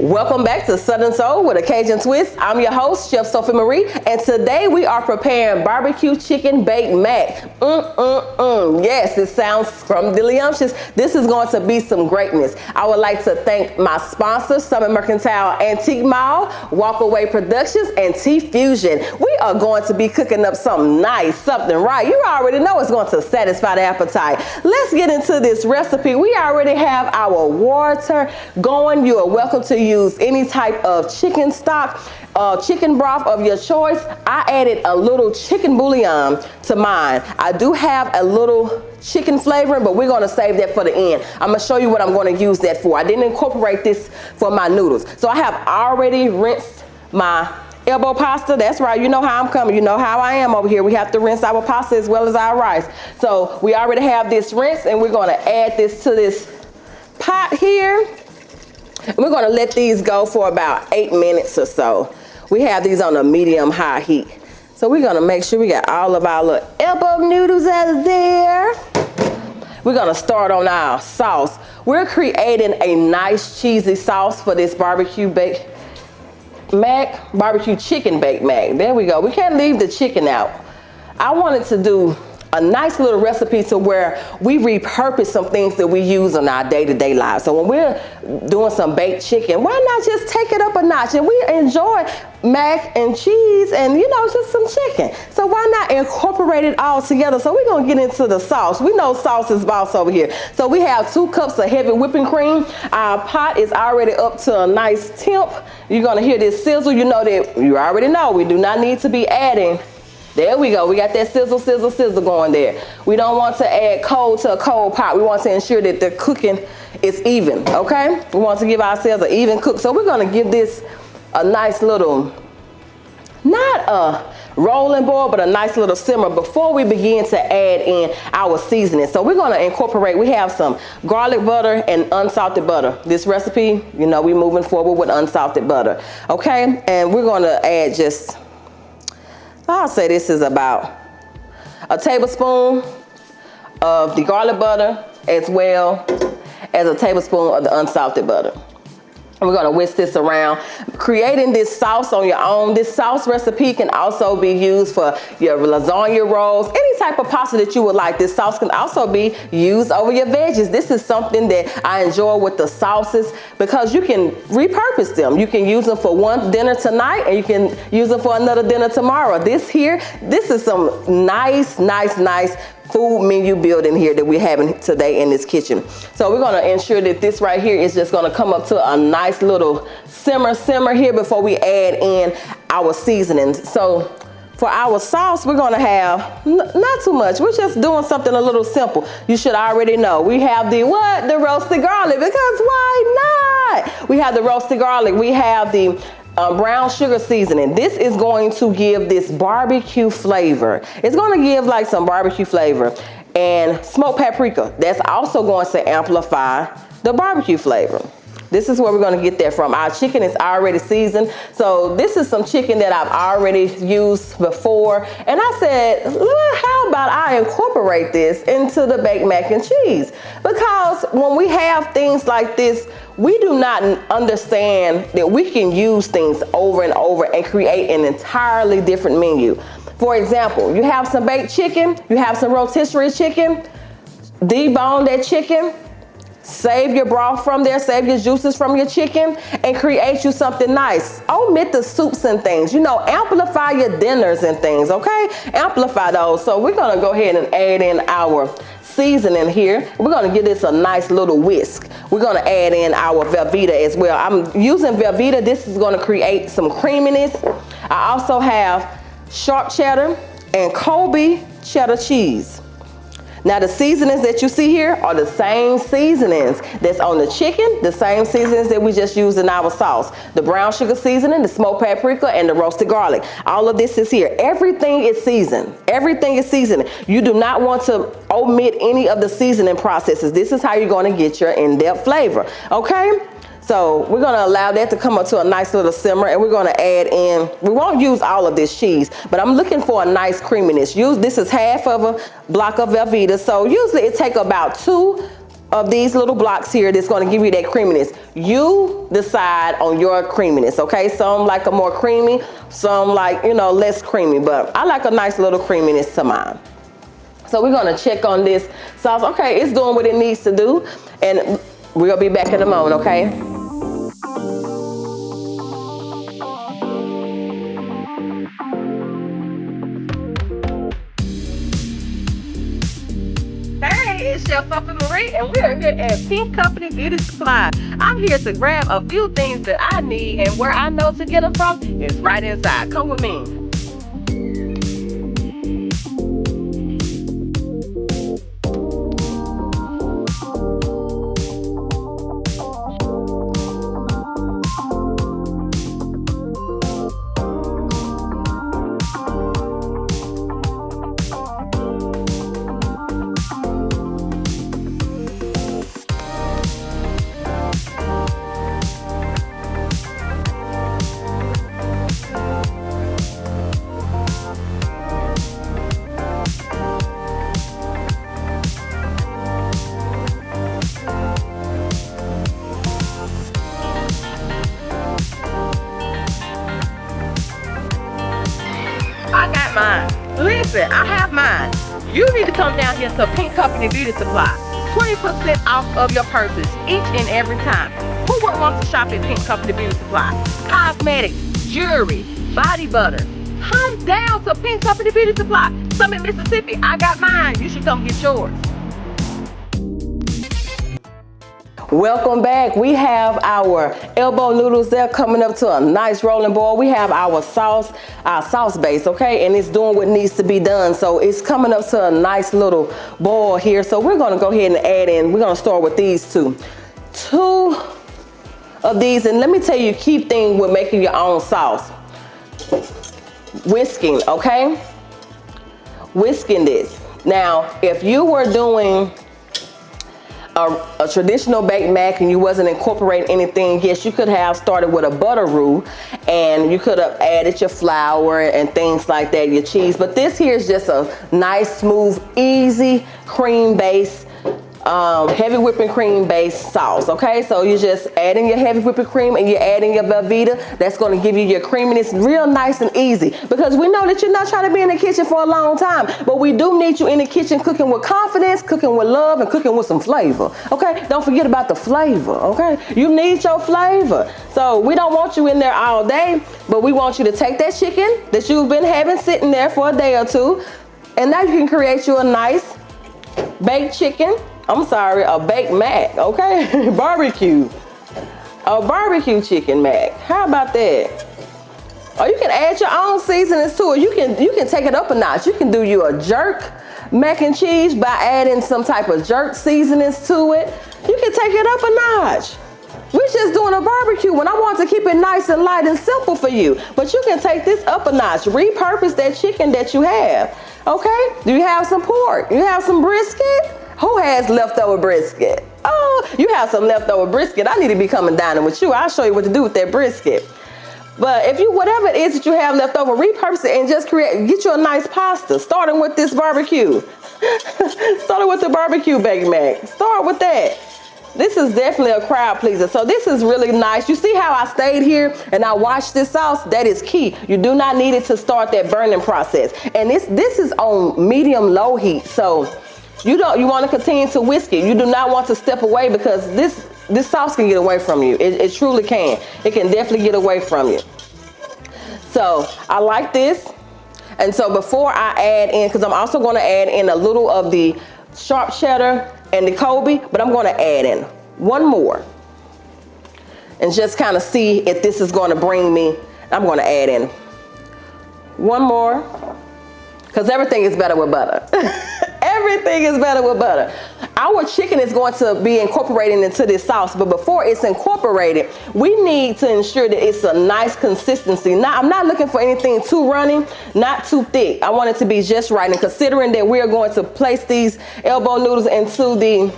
Welcome back to Southern Soul with a Cajun twist. I'm your host, Chef Sophie Marie, and today we are preparing barbecue chicken baked mac. Yes, it sounds scrumdiddlyumptious. This is going to be some greatness. I would like to thank my sponsors, Summit Mercantile Antique Mall, Walkaway Productions, and T-Fusion. We are going to be cooking up something nice, something right. You already know it's going to satisfy the appetite. Let's get into this recipe. We already have our water going. You are welcome to use any type of chicken stock, chicken broth of your choice. I added a little chicken bouillon to mine. I do have a little chicken flavoring, but we're going to save that for the end. I'm going to show you what I'm going to use that for. I didn't incorporate this for my noodles. So I have already rinsed my elbow pasta. That's right. You know how I'm coming. You know how I am over here. We have to rinse our pasta as well as our rice. So we already have this rinsed, and we're going to add this to this pot here. We're going to let these go for about 8 minutes or so. We have these on a medium-high heat. So we're going to make sure we got all of our little elbow noodles out of there. We're going to start on our sauce. We're creating a nice cheesy sauce for this barbecue baked mac, barbecue chicken baked mac. There we go. We can't leave the chicken out. I wanted to do a nice little recipe to where we repurpose some things that we use in our day-to-day lives. So when we're doing some baked chicken, why not just take it up a notch? And we enjoy mac and cheese and, you know, just some chicken. So why not incorporate it all together? So we're going to get into the sauce. We know sauce is boss over here. So we have 2 cups of heavy whipping cream. Our pot is already up to a nice temp. You're going to hear this sizzle. You know that, you already know, we do not need to be adding. There we go. We got that sizzle, sizzle, sizzle going there. We don't want to add cold to a cold pot. We want to ensure that the cooking is even, okay? We want to give ourselves an even cook. So we're going to give this a nice little, not a rolling boil, but a nice little simmer before we begin to add in our seasoning. So we're going to incorporate, we have some garlic butter and unsalted butter. This recipe, you know, we're moving forward with unsalted butter, okay? And we're going to add just, I'll say this is about a tablespoon of the garlic butter as well as a tablespoon of the unsalted butter. And we're going to whisk this around, creating this sauce on your own. This sauce recipe can also be used for your lasagna rolls, any type of pasta that you would like. This sauce can also be used over your veggies. This is something that I enjoy with the sauces because you can repurpose them. You can use them for one dinner tonight and you can use them for another dinner tomorrow. This is some nice food menu building here that we're having today in this kitchen. So we're going to ensure that this right here is just going to come up to a nice little simmer here before we add in our seasonings. So for our sauce, we're going to have not too much. We're just doing something a little simple. You should already know. We have the what? The roasted garlic, because why not? We have the roasted garlic. We have the brown sugar seasoning. This is going to give this barbecue flavor. It's going to give like some barbecue flavor. And smoked paprika. That's also going to amplify the barbecue flavor. This is where we're going to get that from. Our chicken is already seasoned. So this is some chicken that I've already used before. And I said, how about I incorporate this into the baked mac and cheese? Because when we have things like this, we do not understand that we can use things over and over and create an entirely different menu. For example, you have some baked chicken, you have some rotisserie chicken, debone that chicken, save your broth from there, save your juices from your chicken, and create you something nice. Omit the soups and things, you know, amplify your dinners and things, okay? Amplify those. So we're gonna go ahead and add in our seasoning here. We're gonna give this a nice little whisk. We're gonna add in our Velveeta as well. I'm using Velveeta. This is gonna create some creaminess. I also have sharp cheddar and Colby cheddar cheese. Now the seasonings that you see here are the same seasonings that's on the chicken, the same seasonings that we just used in our sauce. The brown sugar seasoning, the smoked paprika, and the roasted garlic. All of this is here. Everything is seasoned. Everything is seasoned. You do not want to omit any of the seasoning processes. This is how you're going to get your in-depth flavor, okay? So we're going to allow that to come up to a nice little simmer, and we're going to add in, we won't use all of this cheese, but I'm looking for a nice creaminess. This is half of a block of Velveeta, so usually it takes about 2 of these little blocks here that's going to give you that creaminess. You decide on your creaminess, okay? Some like a more creamy, some like, you know, less creamy, but I like a nice little creaminess to mine. So we're going to check on this sauce. Okay, it's doing what it needs to do, and we'll be back in a moment, okay? Hey, it's Chef Sophie Marie, and we are here at Pink Company Beauty Supply. I'm here to grab a few things that I need, and where I know to get them from is right inside. Come with me. Mine. Listen, I have mine. You need to come down here to Pink Company Beauty Supply. 20% off of your purchase each and every time. Who would want to shop at Pink Company Beauty Supply? Cosmetics, jewelry, body butter. Come down to Pink Company Beauty Supply. Summit, Mississippi. I got mine. You should come get yours. Welcome back. We have our elbow noodles there coming up to a nice rolling boil. We have our sauce base, okay, and it's doing what needs to be done. So it's coming up to a nice little boil here. So we're gonna go ahead and add in, we're gonna start with these two of these. And let me tell you, key thing with making your own sauce. Whisking, okay? Whisking this. Now, if you were doing a traditional baked mac and you wasn't incorporating anything, yes, you could have started with a butter roux and you could have added your flour and things like that, your cheese. But this here is just a nice, smooth, easy cream base, heavy whipping cream based sauce, okay? So you're just adding your heavy whipping cream and you're adding your Velveeta. That's going to give you your creaminess real nice and easy, because we know that you're not trying to be in the kitchen for a long time, but we do need you in the kitchen cooking with confidence, cooking with love, and cooking with some flavor, okay? Don't forget about the flavor, okay? You need your flavor. So we don't want you in there all day, but we want you to take that chicken that you've been having sitting there for a day or two, and now you can create you a nice baked chicken. I'm sorry, a baked mac, okay? Barbecue. A barbecue chicken mac. How about that? Or you can add your own seasonings to it. You can take it up a notch. You can do you a jerk mac and cheese by adding some type of jerk seasonings to it. You can take it up a notch. We're just doing a barbecue when I want to keep it nice and light and simple for you. But you can take this up a notch. Repurpose that chicken that you have, okay? Do you have some pork? You have some brisket? Who has leftover brisket? Oh, you have some leftover brisket. I need to be coming dining with you. I'll show you what to do with that brisket. But if you, whatever it is that you have left over, repurpose it and just get you a nice pasta, starting with this barbecue. Starting with the barbecue baked mac. Start with that. This is definitely a crowd pleaser. So this is really nice. You see how I stayed here and I washed this sauce? That is key. You do not need it to start that burning process. And this is on medium low heat. So you want to continue to whisk it. You do not want to step away, because this sauce can get away from you. It truly can. It can definitely get away from you. So I like this. And so before I add in, because I'm also going to add in a little of the sharp cheddar and the Kobe, but I'm going to add in one more and just kind of see if this is going to bring me. I'm going to add in one more, because everything is better with butter. Everything is better with butter. Our chicken is going to be incorporated into this sauce, but before it's incorporated, we need to ensure that it's a nice consistency. Now, I'm not looking for anything too runny, not too thick. I want it to be just right. And considering that we are going to place these elbow noodles into the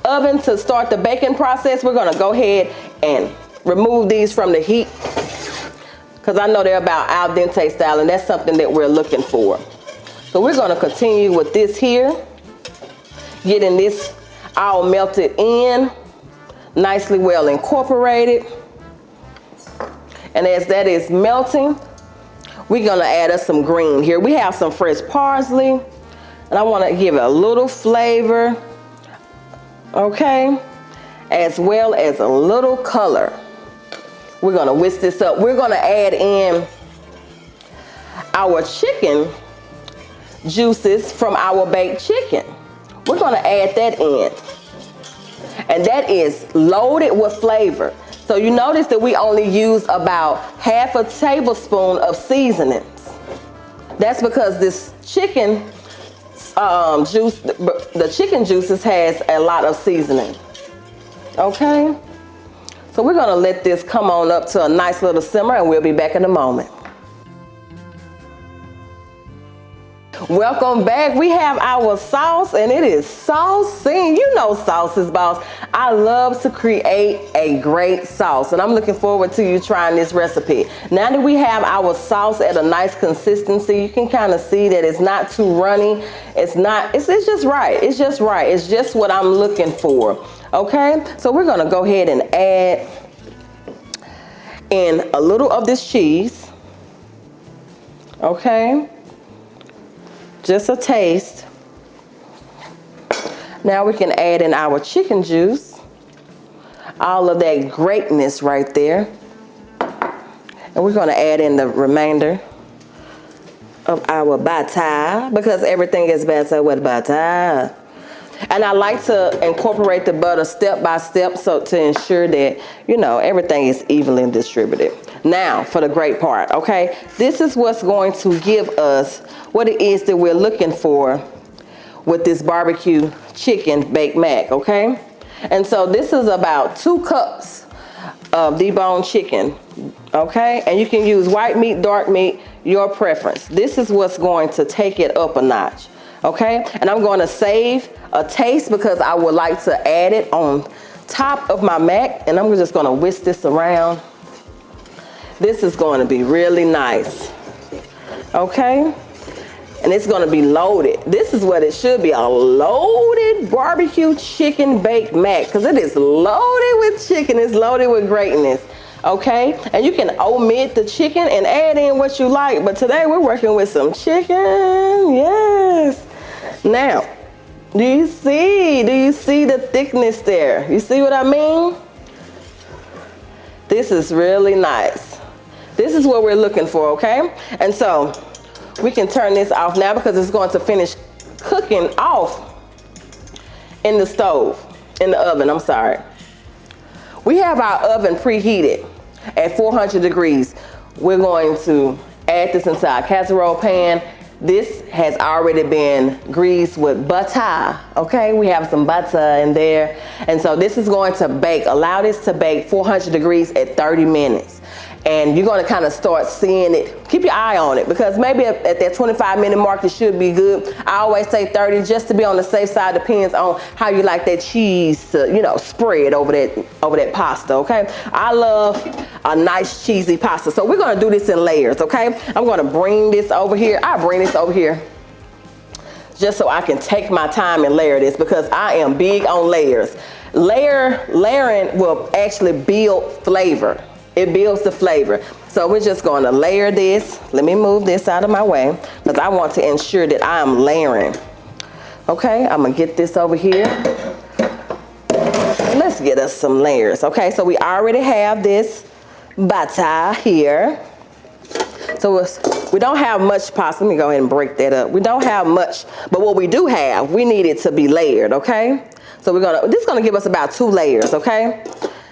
oven to start the baking process, we're going to go ahead and remove these from the heat, because I know they're about al dente style, and that's something that we're looking for. So we're going to continue with this here, getting this all melted in, nicely well incorporated. And as that is melting, we're gonna add us some green here. We have some fresh parsley, and I wanna give it a little flavor, okay? As well as a little color. We're gonna whisk this up. We're gonna add in our chicken juices from our baked chicken. We're gonna add that in. And that is loaded with flavor. So you notice that we only use about half a tablespoon of seasonings. That's because this chicken juice, the chicken juices has a lot of seasoning. Okay? So we're gonna let this come on up to a nice little simmer, and we'll be back in a moment. Welcome back. We have our sauce, and it is saucy. You know sauce is boss. I love to create a great sauce, and I'm looking forward to you trying this recipe. Now that we have our sauce at a nice consistency, you can kind of see that it's not too runny. It's just right. It's just right. It's just what I'm looking for. Okay, so we're gonna go ahead and add in a little of this cheese. Okay. Just a taste. Now we can add in our chicken juice. All of that greatness right there. And we're gonna add in the remainder of our butter, because everything is better with butter. And I like to incorporate the butter step by step, so to ensure that, you know, everything is evenly distributed. Now for the great part, okay? This is what's going to give us what it is that we're looking for with this barbecue chicken baked mac, okay? And so this is about 2 cups of deboned chicken, okay? And you can use white meat, dark meat, your preference. This is what's going to take it up a notch, okay? And I'm going to save a taste because I would like to add it on top of my mac, and I'm just going to whisk this around. This is going to be really nice, okay? And it's going to be loaded. This is what it should be, a loaded barbecue chicken baked mac, because it is loaded with chicken. It's loaded with greatness, okay? And you can omit the chicken and add in what you like, but today we're working with some chicken, yes. Now, do you see the thickness there? You see what I mean? This is really nice. This is what we're looking for, okay? And so we can turn this off now because it's going to finish cooking off in the stove, in the oven, I'm sorry. We have our oven preheated at 400 degrees. We're going to add this into our casserole pan. This has already been greased with butter, okay? We have some butter in there. And so this is going to bake, allow this to bake 400 degrees at 30 minutes. And you're gonna kind of start seeing it. Keep your eye on it, because maybe at that 25-minute mark, it should be good. I always say 30 just to be on the safe side. Depends on how you like that cheese to, you know, spread over that pasta, okay? I love a nice cheesy pasta. So we're gonna do this in layers, okay? I'm gonna bring this over here. I'll bring this over here just so I can take my time and layer this, because I am big on layers. Layering will actually build flavor. It builds the flavor. So we're just going to layer this. Let me move this out of my way because I want to ensure that I am layering. Okay, I'm going to get this over here. Let's get us some layers. Okay, so we already have this butter here. So we don't have much pasta. Let me go ahead and break that up. We don't have much, but what we do have, we need it to be layered, okay? So this is going to give us about 2 layers, okay?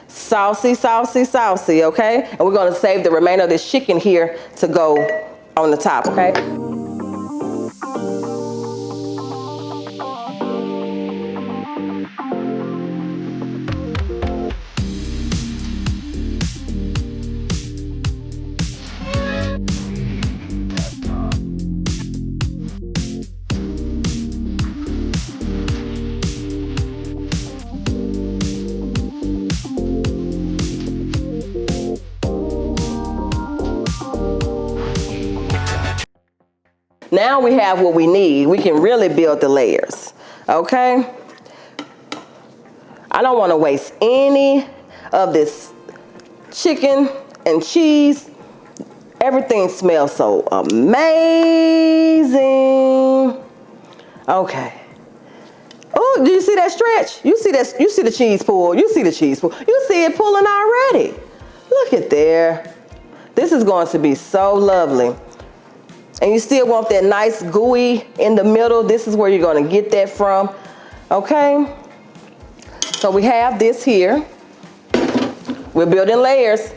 Saucy, saucy, saucy, okay? And we're gonna save the remainder of this chicken here to go on the top, okay? Now we have what we need. We can really build the layers, okay? I don't want to waste any of this chicken and cheese. Everything smells so amazing. Okay. Oh, do you see that stretch? You see that? You see the cheese pull? You see the cheese pull? You see it pulling already? Look at there. This is going to be so lovely. And you still want that nice gooey in the middle. This is where you're going to get that from. Okay. So we have this here. We're building layers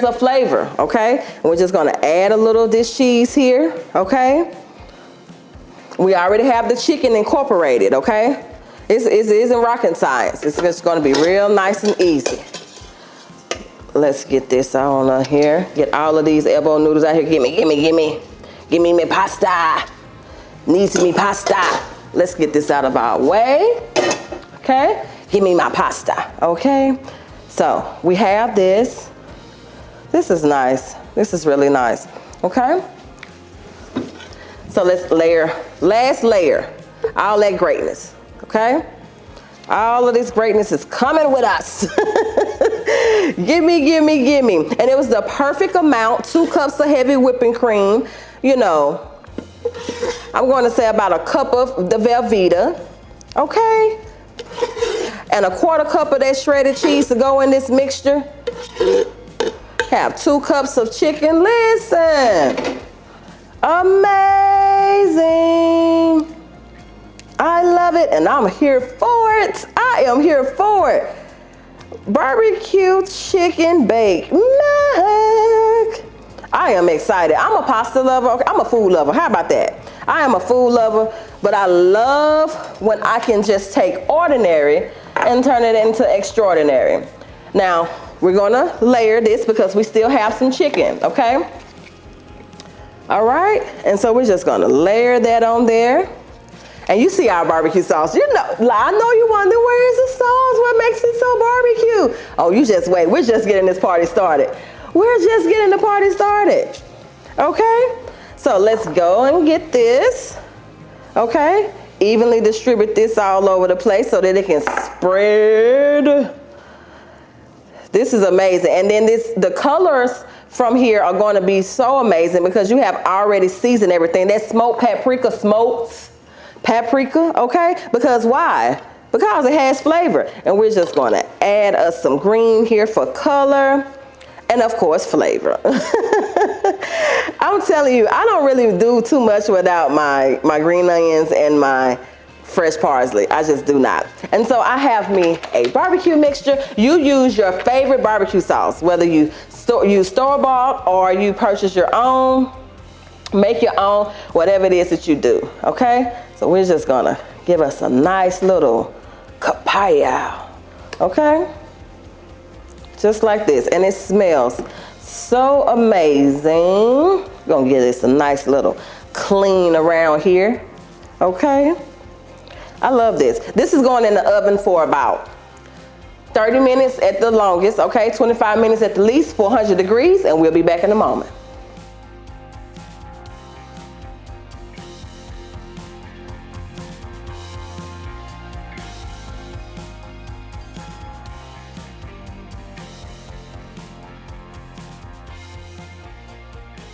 of flavor. Okay. And we're just going to add a little of this cheese here. Okay. We already have the chicken incorporated. Okay. It isn't rocket science. It's just going to be real nice and easy. Let's get this on here. Get all of these elbow noodles out here. Give me my pasta. Needs me pasta. Let's get this out of our way. Okay. Give me my pasta. Okay. So we have this. This is nice. This is really nice. Okay. So let's layer, last layer, all that greatness. Okay. All of this greatness is coming with us. Gimme. And it was the perfect amount, 2 cups of heavy whipping cream. You know, I'm going to say about a cup of the Velveeta. Okay. And a 1/4 cup of that shredded cheese to go in this mixture. Have 2 cups of chicken. Listen. Amazing. I love it, and I'm here for it. I am here for it. Barbecue chicken baked mac. I am excited. I'm a pasta lover. Okay, I'm a food lover. How about that? I am a food lover, but I love when I can just take ordinary and turn it into extraordinary. Now, we're gonna layer this because we still have some chicken, okay? All right, and so we're just gonna layer that on there. And you see our barbecue sauce. You know, I know you wonder, where is the sauce? What makes it so barbecue? Oh, you just wait. We're just getting this party started. We're just getting the party started. Okay? So let's go and get this. Okay? Evenly distribute this all over the place so that it can spread. This is amazing. And then the colors from here are going to be so amazing because you have already seasoned everything. That smoked paprika smokes. Paprika, okay? Because why? Because it has flavor. And we're just going to add us some green here for color. And of course, flavor. I'm telling you, I don't really do too much without my green onions and my fresh parsley. I just do not. And so I have me a barbecue mixture. You use your favorite barbecue sauce, whether you use store-bought or you purchase your own. Make your own, whatever it is that you do, okay? So we're just gonna give us a nice little kapaya, okay? Just like this, and it smells so amazing. We're gonna give this a nice little clean around here, okay? I love this. This is going in the oven for about 30 minutes at the longest, okay? 25 minutes at the least, 400 degrees, and we'll be back in a moment.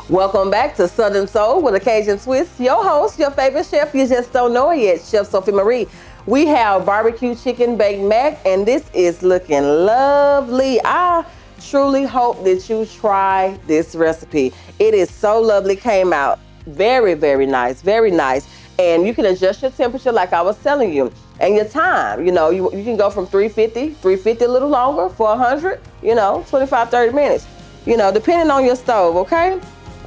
Welcome back to Southern Soul with a Cajun Twist. Your host, your favorite chef, you just don't know it yet, Chef Sophie Marie. We have barbecue chicken baked mac, and this is looking lovely. I truly hope that you try this recipe. It is so lovely, came out very, very nice, very nice. And you can adjust your temperature like I was telling you, and your time. You know, you can go from 350 a little longer, 400, 25, 30 minutes, depending on your stove, okay?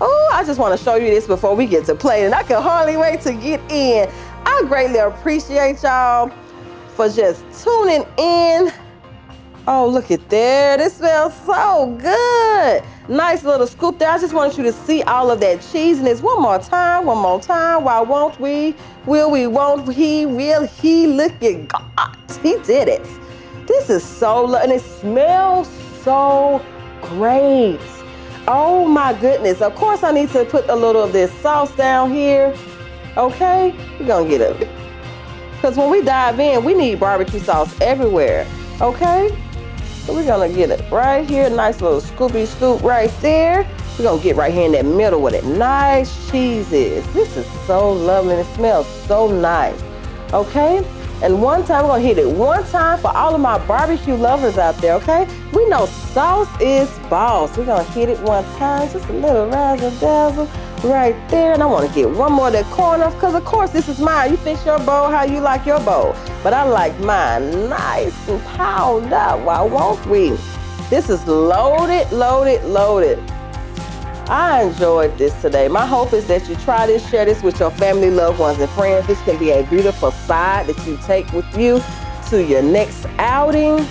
Oh, I just want to show you this before we get to play, and I can hardly wait to get in. I greatly appreciate y'all for just tuning in. Oh, look at there. This smells so good. Nice little scoop there. I just wanted you to see all of that cheesiness one more time. Why won't we? Will we? Won't he? Will he? Look at God. He did it. This is so lovely, and it smells so great. Oh my goodness. Of course I need to put a little of this sauce down here. Okay, we're gonna get a Because when we dive in, we need barbecue sauce everywhere, okay? So we're gonna get it right here, nice little scoopy scoop right there. We're gonna get right here in that middle with it. Nice cheeses. This is so lovely and it smells so nice, okay? And one time, we're gonna hit it one time for all of my barbecue lovers out there, okay? We know sauce is boss. We're gonna hit it one time, just a little razzle dazzle right there. And I wanna get one more of that corn, because of course this is mine. You fix your bowl how you like your bowl. But I like mine nice and piled up, why won't we? This is loaded, loaded, loaded. I enjoyed this today. My hope is that you try this, share this with your family, loved ones, and friends. This can be a beautiful side that you take with you to your next outing,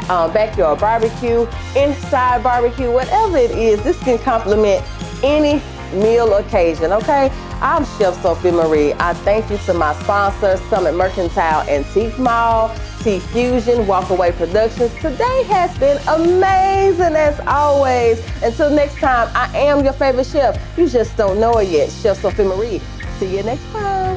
backyard barbecue, inside barbecue, whatever it is. This can complement any meal occasion, okay? I'm Chef Sophie Marie. I thank you to my sponsor, Summit Mercantile Antique Mall, T-Fusion, Walkaway Productions. Today has been amazing as always. Until next time, I am your favorite chef. You just don't know it yet. Chef Sophie Marie. See you next time.